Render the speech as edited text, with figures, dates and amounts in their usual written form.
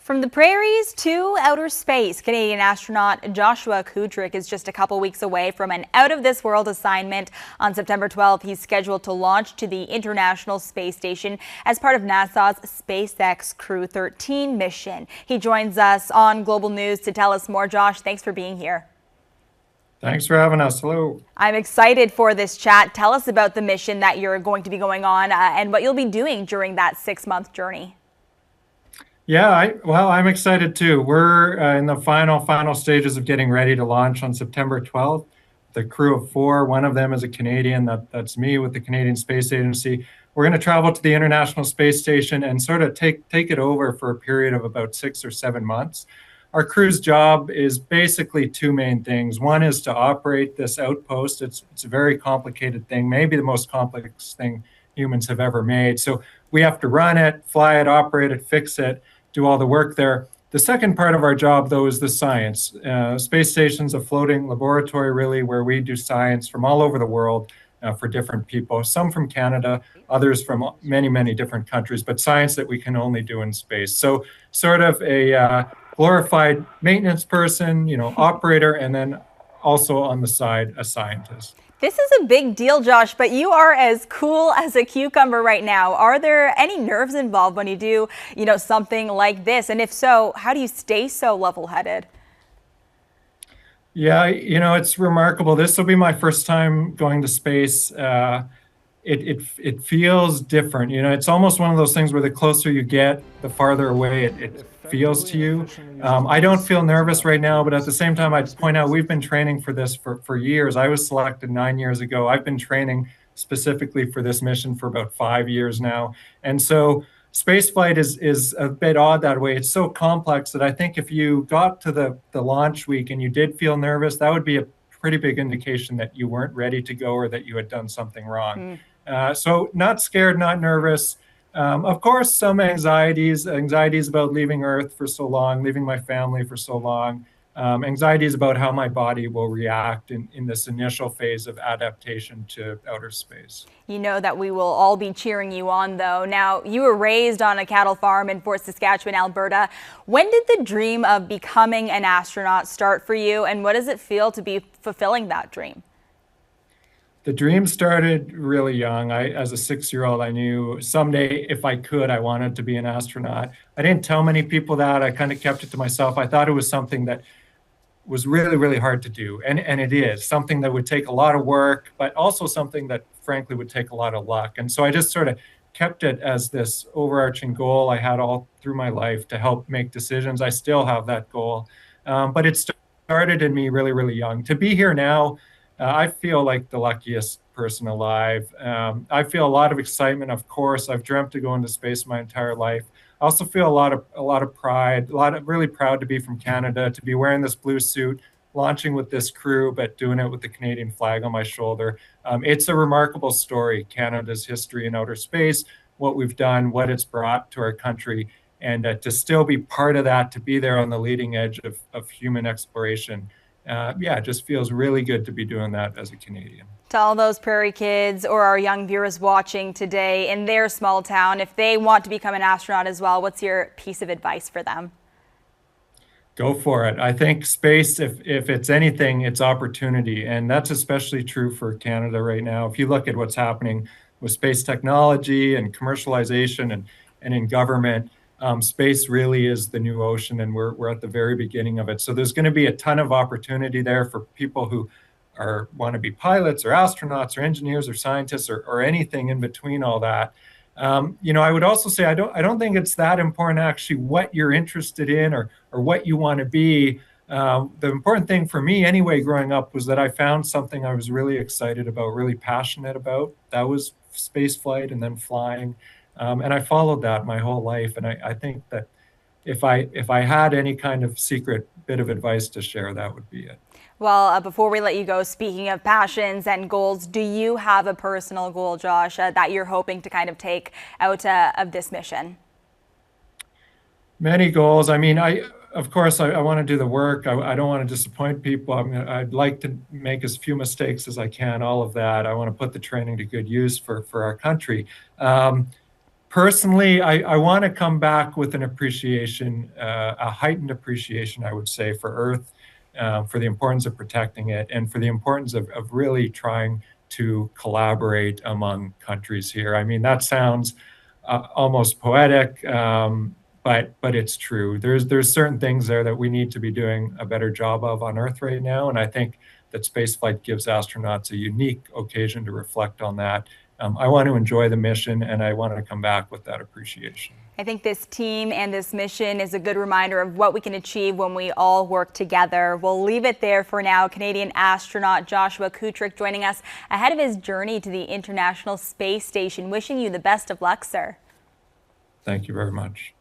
From the prairies to outer space, Canadian astronaut Joshua Kutryk is just a couple weeks away from an out-of-this-world assignment. On September 12th, he's scheduled to launch to the International Space Station as part of NASA's SpaceX Crew-13 mission. He joins us on Global News to tell us more. Josh, thanks for being here. Thanks for having us. Hello. I'm excited for this chat. Tell us about the mission that you're going to be going on and what you'll be doing during that 6-month journey. Yeah, I'm excited too. We're in the final stages of getting ready to launch on September 12th. The crew of 4, one of them is a Canadian, that's me with the Canadian Space Agency. We're going to travel to the International Space Station and sort of take it over for a period of about 6 or 7 months. Our crew's job is basically 2 main things. One is to operate this outpost. It's a very complicated thing, maybe the most complex thing humans have ever made. So we have to run it, fly it, operate it, fix it, do all the work there. The second part of our job, though, is the science. Space station's a floating laboratory, really, where we do science from all over the world for different people, some from Canada, others from many, many different countries, but science that we can only do in space. So sort of a glorified maintenance person, operator, and then also on the side, a scientist. This is a big deal, Josh, but you are as cool as a cucumber right now. Are there any nerves involved when you do, something like this? And if so, how do you stay so level-headed? Yeah, it's remarkable. This will be my first time going to space. It feels different. It's almost one of those things where the closer you get, the farther away it feels to you. I don't feel nervous right now, but at the same time, I'd point out we've been training for this for years. I was selected 9 years ago. I've been training specifically for this mission for about 5 years now. And so spaceflight is a bit odd that way. It's so complex that I think if you got to the launch week and you did feel nervous, that would be a pretty big indication that you weren't ready to go or that you had done something wrong. So not scared, not nervous. Of course, some anxieties about leaving Earth for so long, leaving my family for so long, anxieties about how my body will react in this initial phase of adaptation to outer space. You know that we will all be cheering you on, though. Now, you were raised on a cattle farm in Fort Saskatchewan, Alberta. When did the dream of becoming an astronaut start for you, and what does it feel to be fulfilling that dream? The dream started really young. As a 6-year-old, I knew someday, if I could, I wanted to be an astronaut. I didn't tell many people that. I kind of kept it to myself. I thought it was something that was really, really hard to do. And it is something that would take a lot of work, but also something that, frankly, would take a lot of luck. And so I just sort of kept it as this overarching goal I had all through my life to help make decisions. I still have that goal. But it started in me really, really young. To be here now, I feel like the luckiest person alive. I feel a lot of excitement. Of course, I've dreamt of going to space my entire life. I also feel a lot of pride, really proud to be from Canada, to be wearing this blue suit, launching with this crew, but doing it with the Canadian flag on my shoulder. It's a remarkable story, Canada's history in outer space, what we've done, what it's brought to our country, and to still be part of that, to be there on the leading edge of human exploration. It just feels really good to be doing that as a Canadian. To all those prairie kids or our young viewers watching today in their small town, if they want to become an astronaut as well, what's your piece of advice for them? Go for it. I think space, if it's anything, it's opportunity. And that's especially true for Canada right now. If you look at what's happening with space technology and commercialization and in government, space really is the new ocean, and we're at the very beginning of it. So there's going to be a ton of opportunity there for people who want to be pilots or astronauts or engineers or scientists or anything in between all that. I would also say I don't think it's that important actually what you're interested in or what you want to be. The important thing for me anyway growing up was that I found something I was really excited about, really passionate about. That was space flight and then flying. And I followed that my whole life. And I think that if I had any kind of secret bit of advice to share, that would be it. Well, before we let you go, speaking of passions and goals, do you have a personal goal, Josh, that you're hoping to kind of take out of this mission? Many goals. I mean, of course, I want to do the work. I don't want to disappoint people. I'd like to make as few mistakes as I can, all of that. I want to put the training to good use for our country. Personally, I want to come back with an appreciation, a heightened appreciation, I would say, for Earth, for the importance of protecting it, and for the importance of really trying to collaborate among countries here. I mean, that sounds almost poetic, but it's true. There's certain things there that we need to be doing a better job of on Earth right now, and I think that spaceflight gives astronauts a unique occasion to reflect on that. I want to enjoy the mission, and I want to come back with that appreciation. I think this team and this mission is a good reminder of what we can achieve when we all work together. We'll leave it there for now. Canadian astronaut Joshua Kutryk joining us ahead of his journey to the International Space Station. Wishing you the best of luck, sir. Thank you very much.